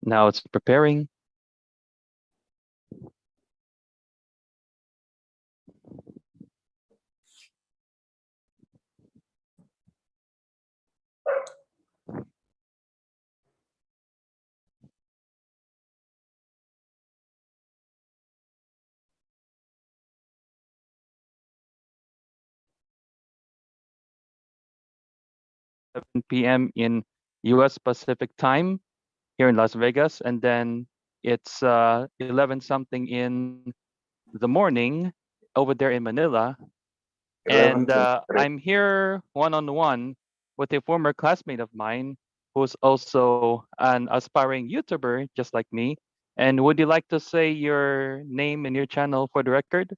Now it's preparing. P.m. in U.S. Pacific time here in Las Vegas, and then it's 11 something in the morning over there in Manila. And 11:23. I'm here one-on-one with a former classmate of mine who's also an aspiring YouTuber, just like me. And would you like to say your name and your channel for the record,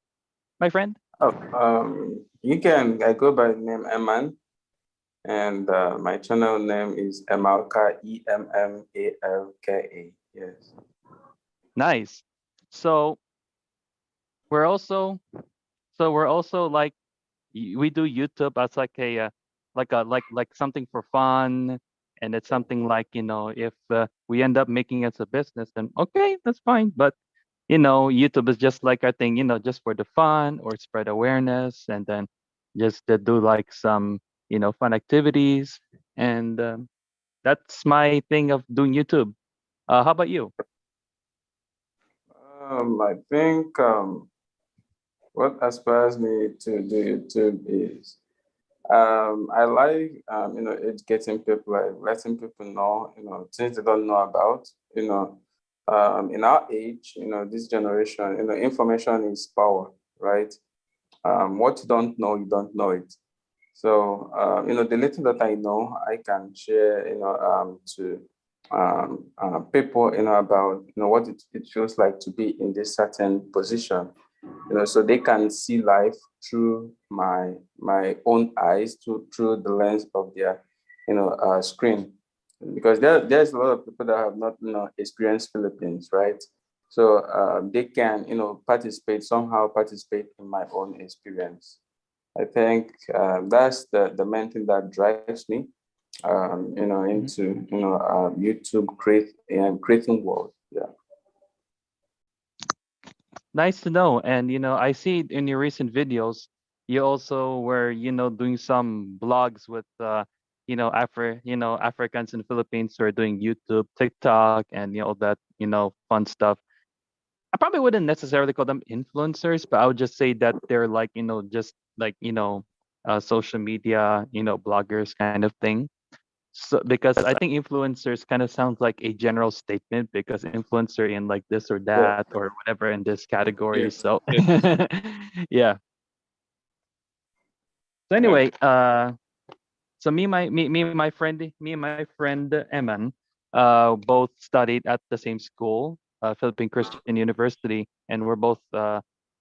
my friend? Oh, you can. I go by the name Emman, and my channel name is EMMALKA, EMMALKA. Yes. Nice. So we're also we're also like we do YouTube as like a like something for fun, and it's something like if we end up making it a business, then okay, that's fine. But YouTube is just like our thing, just for the fun or spread awareness, and then just to do like some fun activities, and that's my thing of doing YouTube. How about you? I think what aspires me to do YouTube is I like educating people, like letting people know things they don't know about. In our age, this generation, information is power, right? What you don't know it. So, the little that I know, I can share, to people, about, what it feels like to be in this certain position, so they can see life through my own eyes, through the lens of their, screen. Because there's a lot of people that have not, experienced Philippines, right? So they can, somehow participate in my own experience. I think that's the main thing that drives me, Mhm. into YouTube creating world. Yeah. Nice to know. And I see in your recent videos, you also were doing some blogs with Africans in the Philippines who are doing YouTube, TikTok, and all that fun stuff. I probably wouldn't necessarily call them influencers, but I would just say that they're like just like social media bloggers kind of thing. So because I think influencers kind of sounds like a general statement, because influencer in like this or Yeah. that or whatever in this category. Yeah. So Yeah. yeah. So Yeah. anyway, so me and my friend Emman, both studied at the same school, Philippine Christian University, and we're both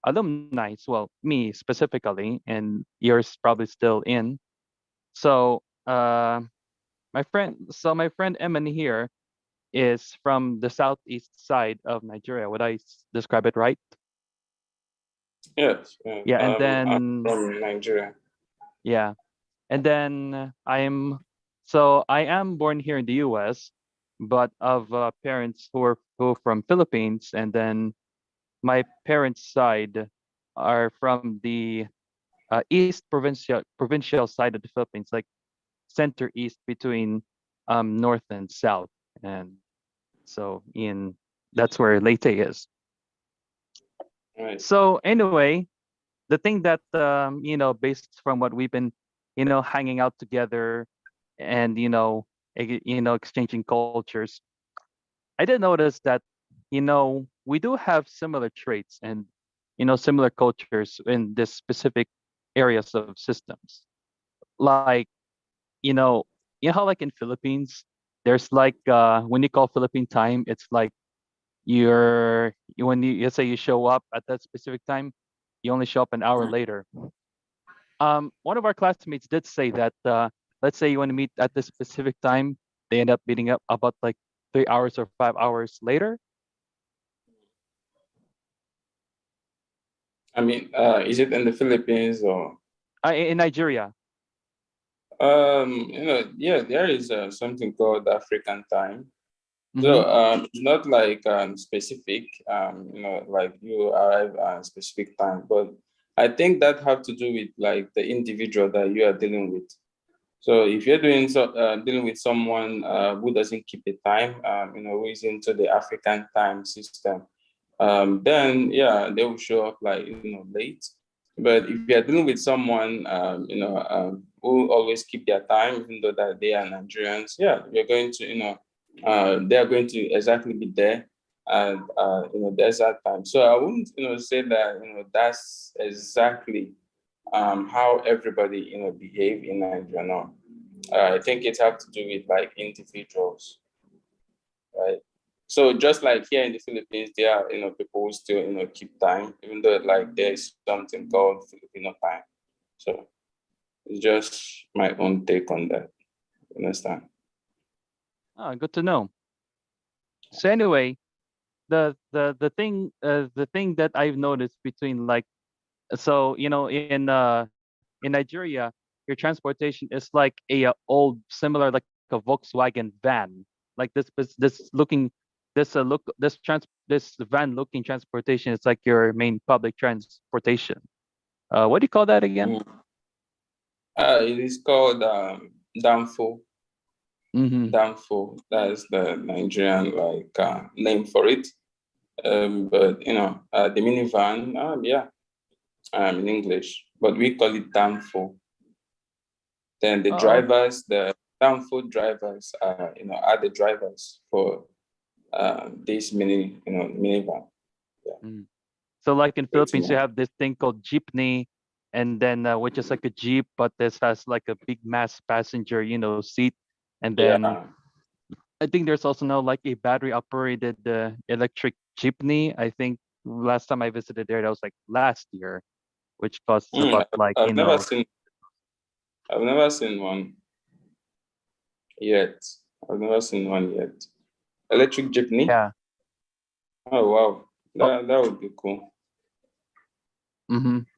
alumni. Well, me specifically, and yours probably still in. So my friend Emman here is from the southeast side of Nigeria. Would I describe it right? Yes. Yeah. Yeah, and I'm then from Nigeria. yeah, and then I am born here in the U.S., but of parents who are from Philippines, and then my parents' side are from the east provincial side of the Philippines, like center east between north and south, and so in that's where Leyte is. Right. So anyway, the thing that based from what we've been hanging out together, and exchanging cultures, I did notice that we do have similar traits and similar cultures in this specific areas of systems. Like you know how like in Philippines there's like when you call Philippine time, it's like when you say you show up at that specific time, you only show up an hour later. One of our classmates did say that let's say you want to meet at this specific time, they end up meeting up about like 3 hours or 5 hours later. I mean, is it in the Philippines or? In Nigeria. Yeah, there is something called African time. Mm-hmm. So it's not like specific, like you arrive at a specific time, but I think that have to do with like the individual that you are dealing with. So if you're dealing with someone who doesn't keep the time, who is into the African time system, then yeah, they will show up like late. But if you're dealing with someone who always keep their time, even though that they are Nigerians, yeah, you're going to they are going to exactly be there and there's that time. So I wouldn't say that that's exactly how everybody behave in Nigeria now. I think it have to do with like individuals, right? So just like here in the Philippines, there are people who still keep time, even though like there is something called Filipino time. So it's just my own take on that. You understand? Ah, good to know. So anyway, the thing that I've noticed between like, so in Nigeria, your transportation is like a old similar like a Volkswagen van, like this van looking transportation is like your main public transportation. What do you call that again? Mm. It is called Danfo. Mm-hmm. Danfo. That's the Nigerian like name for it. But the minivan, yeah, in English, but we call it Danfo. Then the Oh, drivers, the Danfo drivers, are the drivers for this minivan. Yeah, mm. So like in pretty Philippines, you much. have this thing called jeepney, and then which is like a jeep, but this has like a big mass passenger, seat, and then Yeah. I think there's also now like a battery operated electric jeepney. I think last time I visited there, that was like last year, which costs Mm, about like, I've never seen. I've never seen one yet. I've never seen one yet. Electric jeepney. yeah. Oh wow, Oh, that would be cool.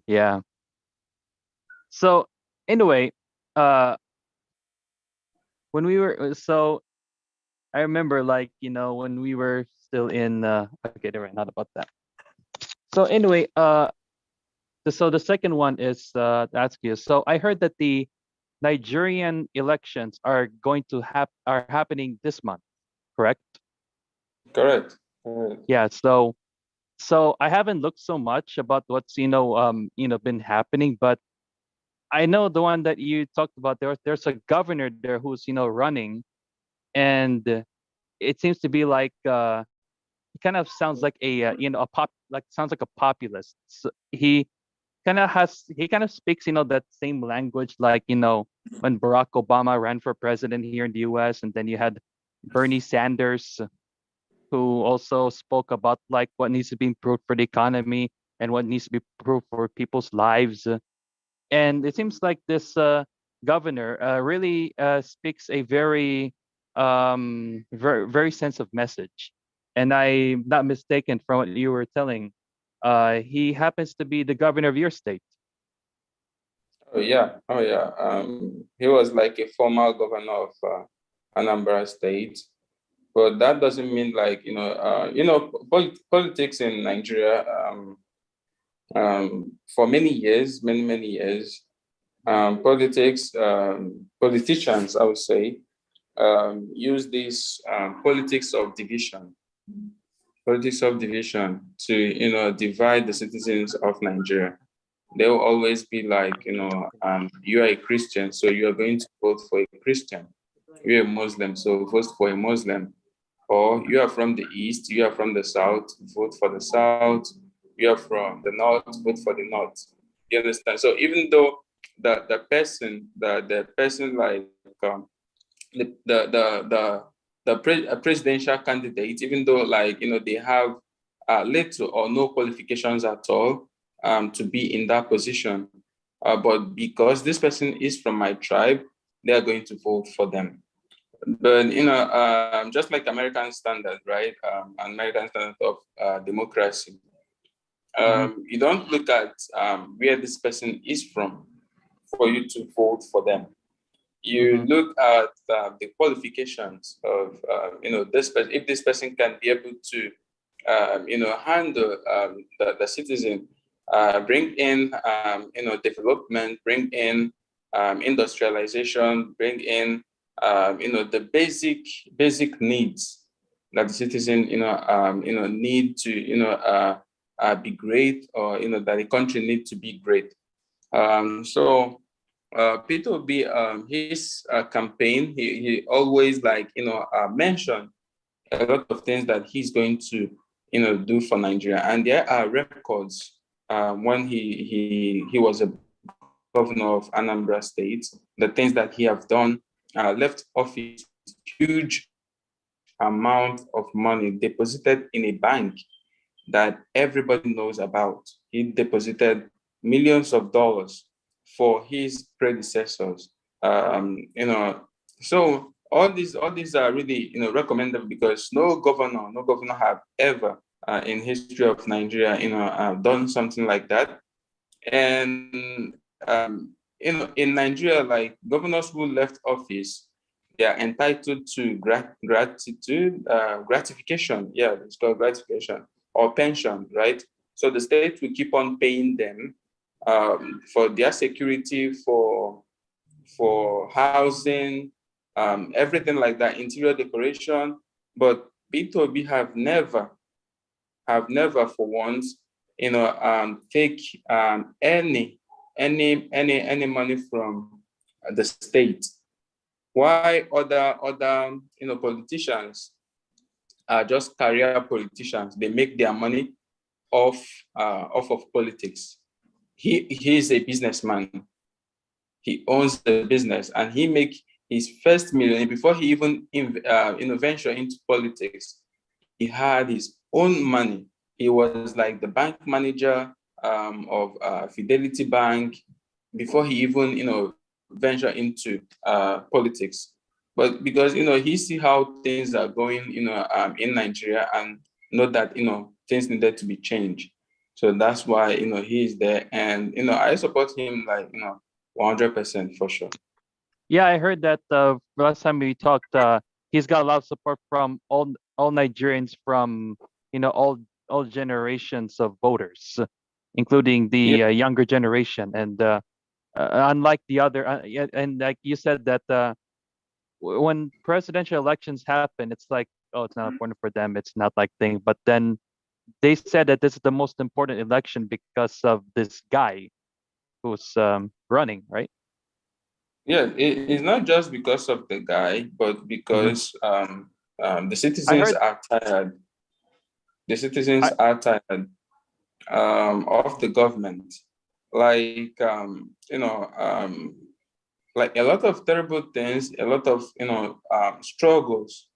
yeah. So anyway, uh, when we were so I remember like when we were still in okay, never mind, not about that. So anyway, so the second one is to ask you. So I heard that the Nigerian elections are going to are happening this month, correct? Correct. Correct. Yeah. So I haven't looked so much about what's been happening, but I know the one that you talked about. There's a governor there who's running, and it seems to be like he kind of sounds like a a pop like sounds like a populist. So he kind of speaks that same language like when Barack Obama ran for president here in the US, and then you had Bernie Sanders who also spoke about like what needs to be improved for the economy and what needs to be improved for people's lives. And it seems like this governor really speaks a very sense of message. And I'm not mistaken from what you were telling. He happens to be the governor of your state. Oh yeah. Oh yeah. He was like a former governor of Anambra State, but that doesn't mean like politics in Nigeria. For many years, many years, politicians, I would say, use this politics of division to divide the citizens of Nigeria. They will always be like, you are a Christian, so you are going to vote for a Christian. You're a Muslim, so vote for a Muslim. Or you are from the East, you are from the South, vote for the South. You are from the North, vote for the North. You understand? So even though the person like a presidential candidate, even though like they have little or no qualifications at all to be in that position, but because this person is from my tribe, they are going to vote for them. But just like American standard, right? American standard of democracy. Hmm. You don't look at where this person is from for you to vote for them. You Mm-hmm. look at the qualifications of this person. If this person can be able to handle the citizen, bring in development, bring in industrialization, bring in the basic needs that the citizen need to be great, or that the country need to be great. So Peter Obi, his campaign, he always mentioned a lot of things that he's going to do for Nigeria, and there are records when he was a governor of Anambra State, the things that he have done, left office with huge amount of money deposited in a bank that everybody knows about. He deposited millions of dollars for his predecessors. So all these are really recommendable, because no governor have ever in history of Nigeria done something like that. And in Nigeria, like, governors who left office, they are entitled to gratification. Yeah, it's called gratification, or pension, right? So the state will keep on paying them for their security, for housing, everything like that, interior decoration. But B2B have never for once, take any money from the state. Why other politicians are just career politicians? They make their money off of politics. He is a businessman. He owns the business, and he make his first million before he even venture into politics. He had his own money. He was like the bank manager of Fidelity Bank before he even venture into politics. But because he see how things are going in Nigeria, and know that things needed to be changed. So that's why he is there, and I support him, like 100% for sure. Yeah, I heard that last time we talked. He's got a lot of support from all Nigerians from all generations of voters, including Yeah, the younger generation. And unlike the other, yeah, and like you said that when presidential elections happen, it's like, oh, it's not important for them. It's not like thing. But then they said that this is the most important election because of this guy who's running, right? yeah. It's not just because of the guy, but Hmm. because the I citizens heard. are tired. The I citizens are tired of the government. Like like a lot of terrible things, a lot of struggles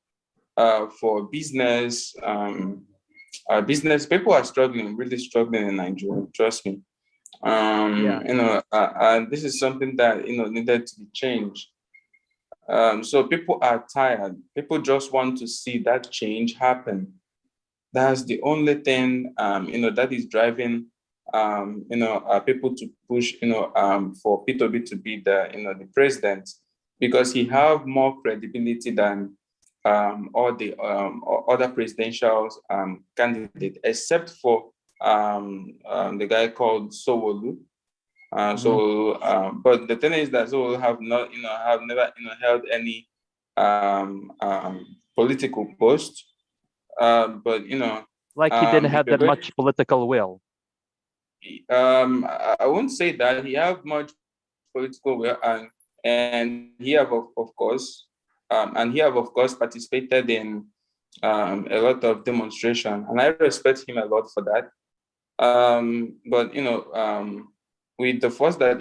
for business. Business people are struggling, really struggling in Nigeria. Trust me. Yeah. And this is something that needed to be changed. So people are tired. People just want to see that change happen. That's the only thing that is driving people to push for P2B to be the president, because he have more credibility than all the other presidential candidate, except for the guy called Sowolu. Hmm. But the thing is that Sowolu have never held any political post. But Like he didn't if have you're that going, much political will. I won't say that he have much political will, and he have participated in a lot of demonstration, and I respect him a lot for that. But with the force that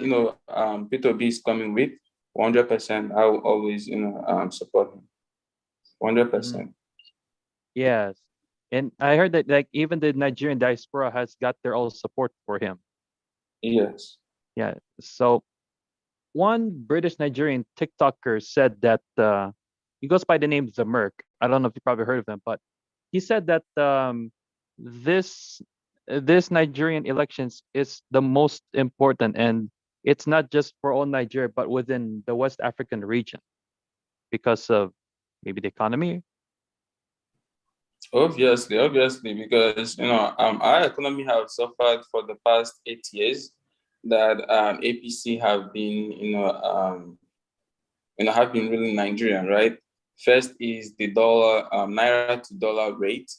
Peter B is coming with, 100%, I will always support him, Hmm. 100%. Yes. And I heard that like even the Nigerian diaspora has got their own support for him. Yes. Yeah. So one British Nigerian TikToker said that he goes by the name Zamerk. I don't know if you probably heard of him, but he said that this this Nigerian elections is the most important, and it's not just for all Nigeria, but within the West African region because of maybe the economy. Obviously, because our economy have suffered for the past 8 years that APC have been have been ruling Nigeria, right? First is the dollar naira to dollar rate,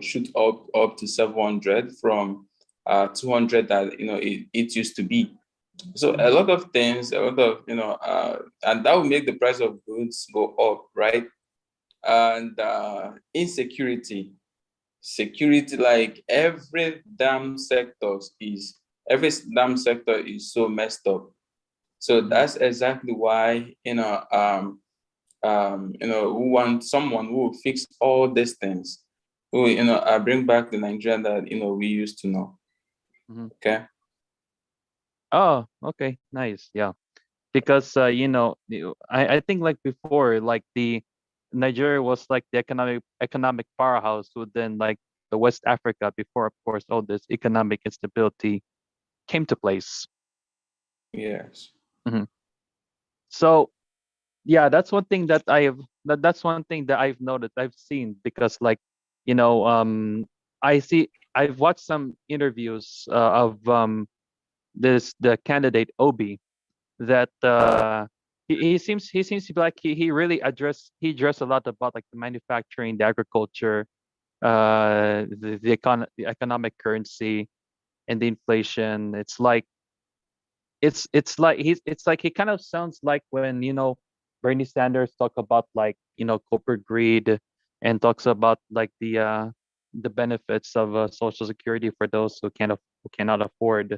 shoot up to 700 from 200 that it used to be. So a lot of things, a lot of and that will make the price of goods go up, right? And insecurity, security, like every damn sector is so messed up. So that's exactly why we want someone who will fix all these things, who bring back the Nigeria that we used to know. Mm-hmm. Okay. Oh, okay, nice, yeah. Because I think like before, like the Nigeria was like the economic powerhouse within like the West Africa before, of course, all this economic instability came to place. Yes. Mhm. So yeah, that's one thing that that's one thing that I've noticed, I've seen, because like you know um I've watched some interviews of the candidate Obi, that he seems to be like he really addressed a lot about like the manufacturing, the agriculture, the economic currency, and the inflation. It's like he kind of sounds like when Bernie Sanders talk about like corporate greed, and talks about like the benefits of social security for those who cannot afford.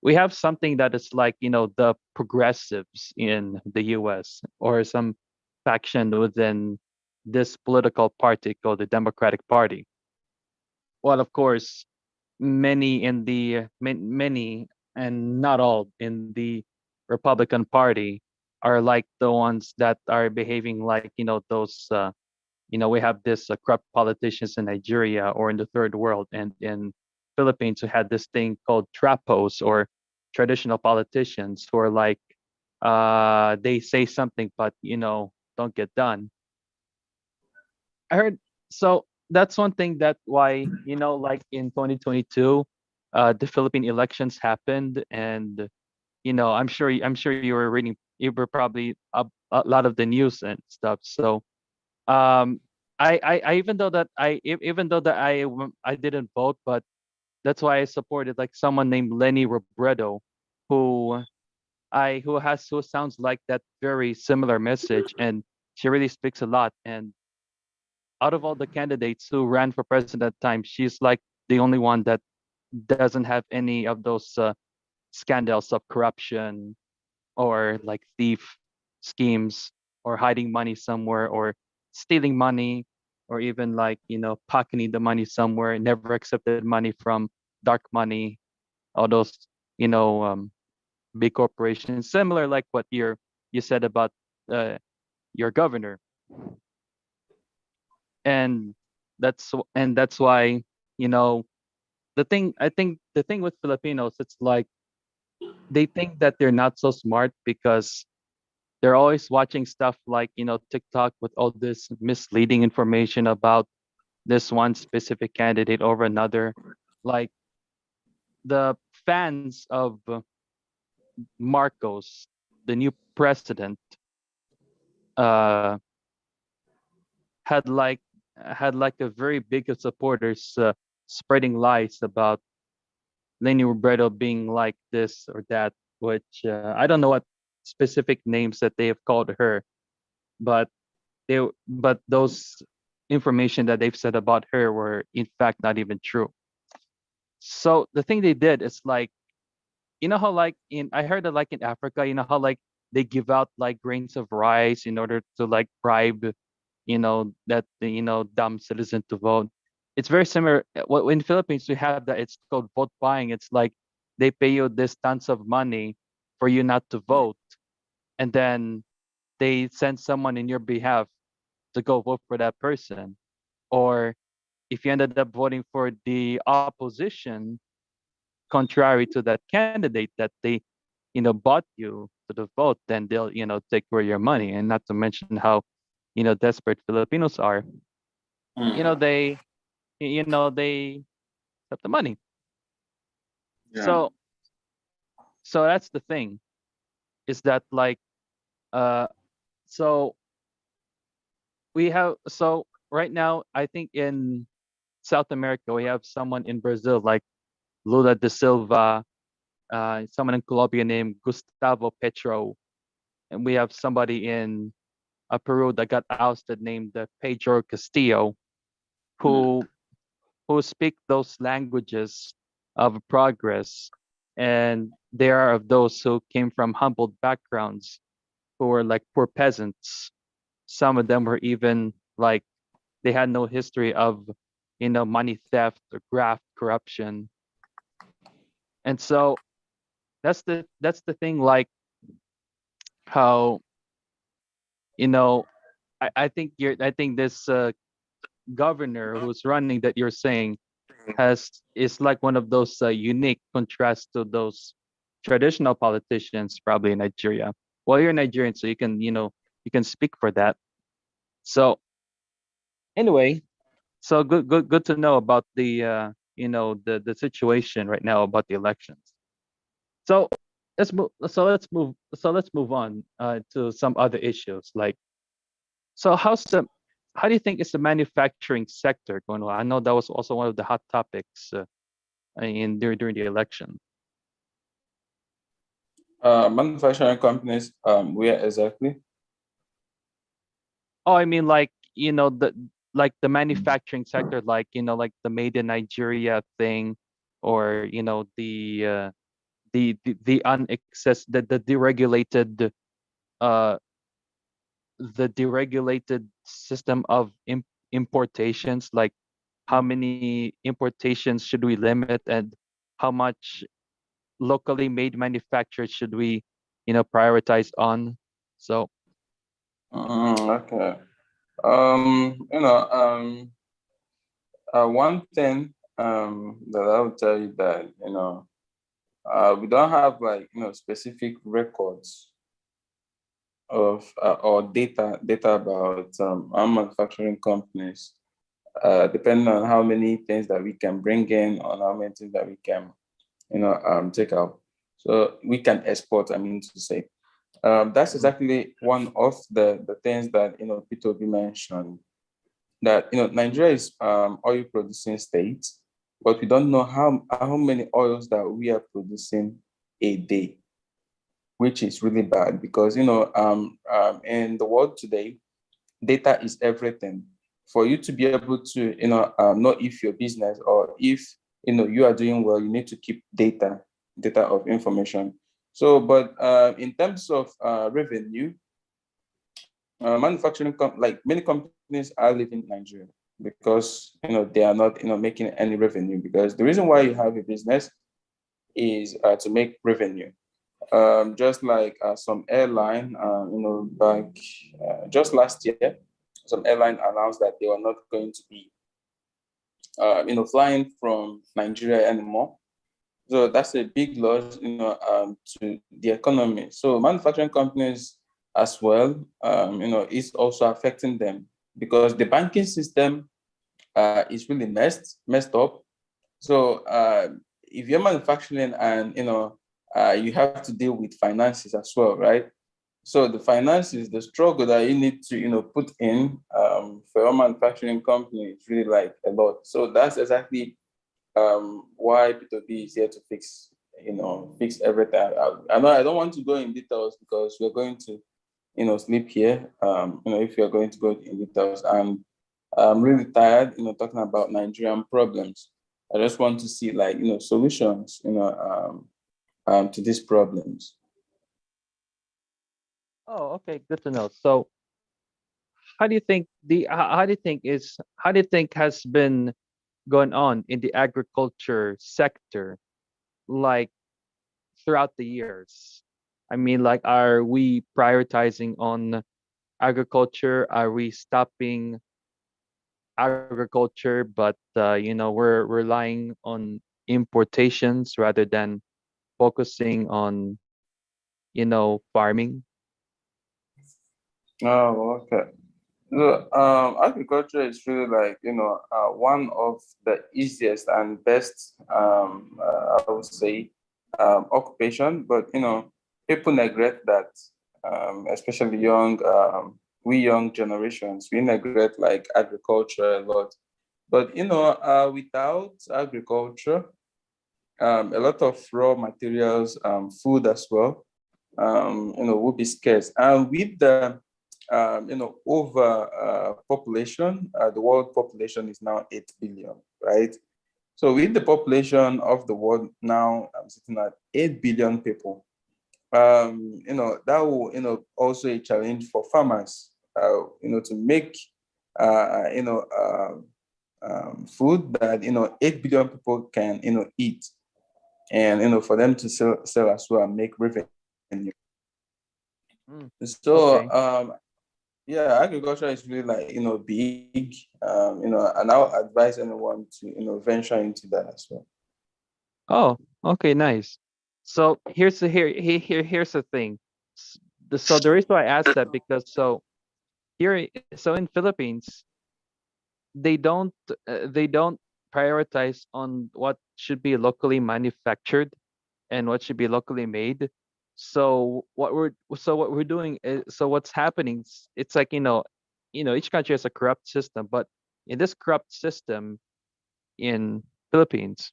We have something that is like the progressives in the US, or some faction within this political party called the Democratic Party. Well, of course, many and not all in the Republican Party are like the ones that are behaving like those we have this corrupt politicians in Nigeria or in the third world, and in Philippines who had this thing called trapos, or traditional politicians, who are like they say something but don't get done. I heard. So that's one thing that why like in 2022 the Philippine elections happened, and I'm sure you were reading, you were probably a lot of the news and stuff. So um I even though that even though that I didn't vote, but that's why I supported like someone named Lenny Robredo, who who sounds like that very similar message, and she really speaks a lot. And out of all the candidates who ran for president at the time, she's like the only one that doesn't have any of those scandals of corruption, or like thief schemes, or hiding money somewhere, or stealing money, or even like pocketing the money somewhere, never accepted money from dark money, all those you know um, big corporations, similar like what you said about uh, your governor. And that's why you know I think the thing with Filipinos, it's like they think that they're not so smart, because they're always watching stuff like TikTok with all this misleading information about this one specific candidate over another. Like the fans of Marcos, the new president, uh had like a very big of supporters spreading lies about Lenny Robredo being like this or that, which I don't know what specific names that they have called her, but those information that they've said about her were in fact not even true. So the thing they did is like, how like in I heard that like in Africa, how like they give out like grains of rice in order to like bribe, that the dumb citizen to vote. It's very similar. Well, in Philippines we have that. It's called vote buying. It's like they pay you this tons of money for you not to vote, and then they send someone in your behalf to go vote for that person. Or if you ended up voting for the opposition, contrary to that candidate that they bought you to the vote, then they'll, take away your money. And not to mention how, desperate Filipinos are. You know, Mm, they, they accept the money. yeah. So, that's the thing, is that like, uh, so so right now, I think in South America, we have someone in Brazil like Lula da Silva, someone in Colombia named Gustavo Petro, and we have somebody in Peru that got ousted named Pedro Castillo, Mm, who speak those languages of progress, and they are of those who came from humbled backgrounds, who were like poor peasants. Some of them were even like they had no history of, money theft or graft corruption. And so that's the thing, like how, you know I think this governor who's running that you're saying is like one of those unique contrasts to those traditional politicians probably in Nigeria. Well, you're Nigerian, so you can speak for that. So anyway, so good to know about the the situation right now about the elections. So let's move on to some other issues. Like, so how do you think is the manufacturing sector going on? I know that was also one of the hot topics in during the election. manufacturing companies, where exactly? Oh, I mean, like, the manufacturing sector, like, like the made in Nigeria thing, or the unaccess the deregulated uh the deregulated system of importations, like how many importations should we limit, and how much locally made manufacturers should we prioritize on. So Okay. One thing that I would tell you that we don't have like specific records of or data about our manufacturing companies. Depending on how many things that we can bring in, on how many things that we can take out, so we can export. I mean to say, that's mhm. exactly one of the things that P2B mentioned, that Nigeria is oil producing state, but we don't know how many oils that we are producing a day, which is really bad because in the world today, data is everything. For you to be able to know if your business or if you are doing well, you need to keep data of information. So, but in terms of revenue, like many companies are leaving Nigeria because they are not making any revenue, because the reason why you have a business is to make revenue. Just like some airline, back just last year, some airline announced that they were not going to be flying from Nigeria anymore. So that's a big loss, to the economy. So manufacturing companies as well, is also affecting them because the banking system is really messed up. So if you're manufacturing and you have to deal with finances as well, right? So the finances, the struggle that you need to put in for your manufacturing company is really like a lot. So that's exactly why P2B is here to fix everything. I know I don't want to go in details because we're going to sleep here. If you're going to go in details, and I'm really tired talking about Nigerian problems. I just want to see like solutions to these problems. Oh, okay, good to know. So how do you think has been going on in the agriculture sector, like throughout the years? I mean, like, are we prioritizing on agriculture? Are we stopping agriculture, but we're relying on importations rather than focusing on farming. Oh, okay. So, agriculture is really like, one of the easiest and best, I would say, occupation. But, people neglect that, especially we young generations, we neglect like agriculture a lot. But, without agriculture, a lot of raw materials, food as well, will be scarce. And with the, over population, the world population is now 8 billion, right? So with the population of the world now, I'm sitting at 8 billion people. That will, also a challenge for farmers, to make, uh, you know, um, food that, 8 billion people can, eat, and, for them to sell as well and make revenue. Mm, So, okay. yeah, agriculture is really like, big, and I'll advise anyone to, venture into that as well. Oh, okay, nice. So here's the thing. So the reason why I asked that, because so in Philippines, they don't prioritize on what should be locally manufactured and what should be locally made. So what we're doing is, so what's happening, it's like, each country has a corrupt system, but in this corrupt system in Philippines,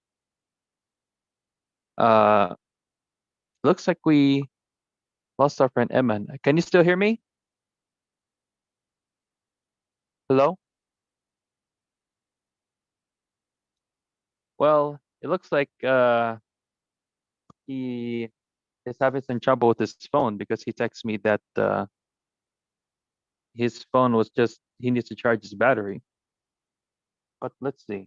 uh looks like we lost our friend Emman. Can you still hear me? Hello? Well, it looks like he is having some trouble with his phone, because he texted me that his phone was just he needs to charge his battery. But let's see.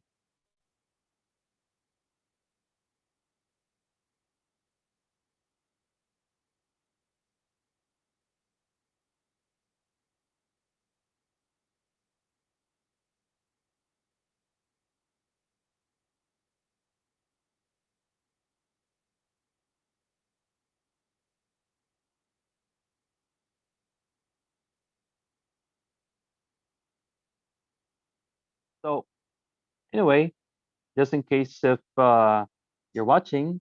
So anyway, just in case if you're watching,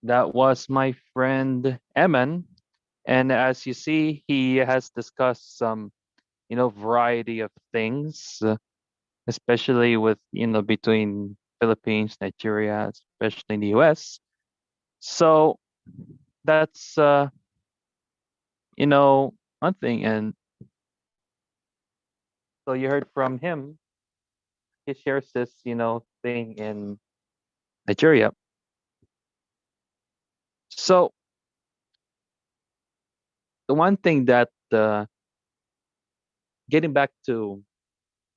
that was my friend Emman. And as you see, he has discussed some, variety of things, especially with, between Philippines, Nigeria, especially in the US. So that's, one thing. And so you heard from him. He shares this, thing in Nigeria. So the one thing that, getting back to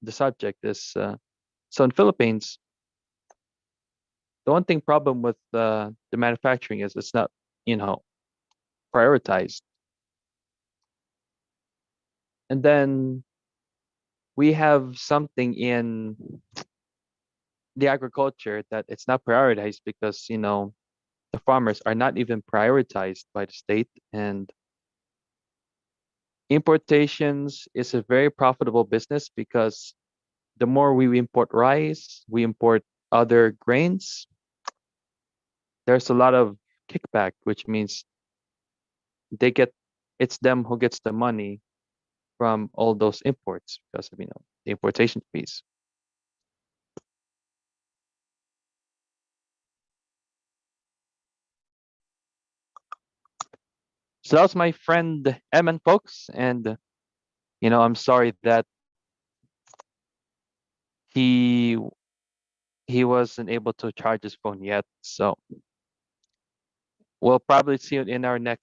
the subject is, so in Philippines, the one thing problem with the manufacturing is it's not, you know, prioritized. And then we have something in the agriculture that it's not prioritized, because, the farmers are not even prioritized by the state. And importations is a very profitable business, because the more we import rice, we import other grains, there's a lot of kickback, which means they get it's them who gets the money from all those imports, because of, the importation fees. So that was my friend Emman, folks. And I'm sorry that he he wasn't able to charge his phone yet. So we'll probably see it in our next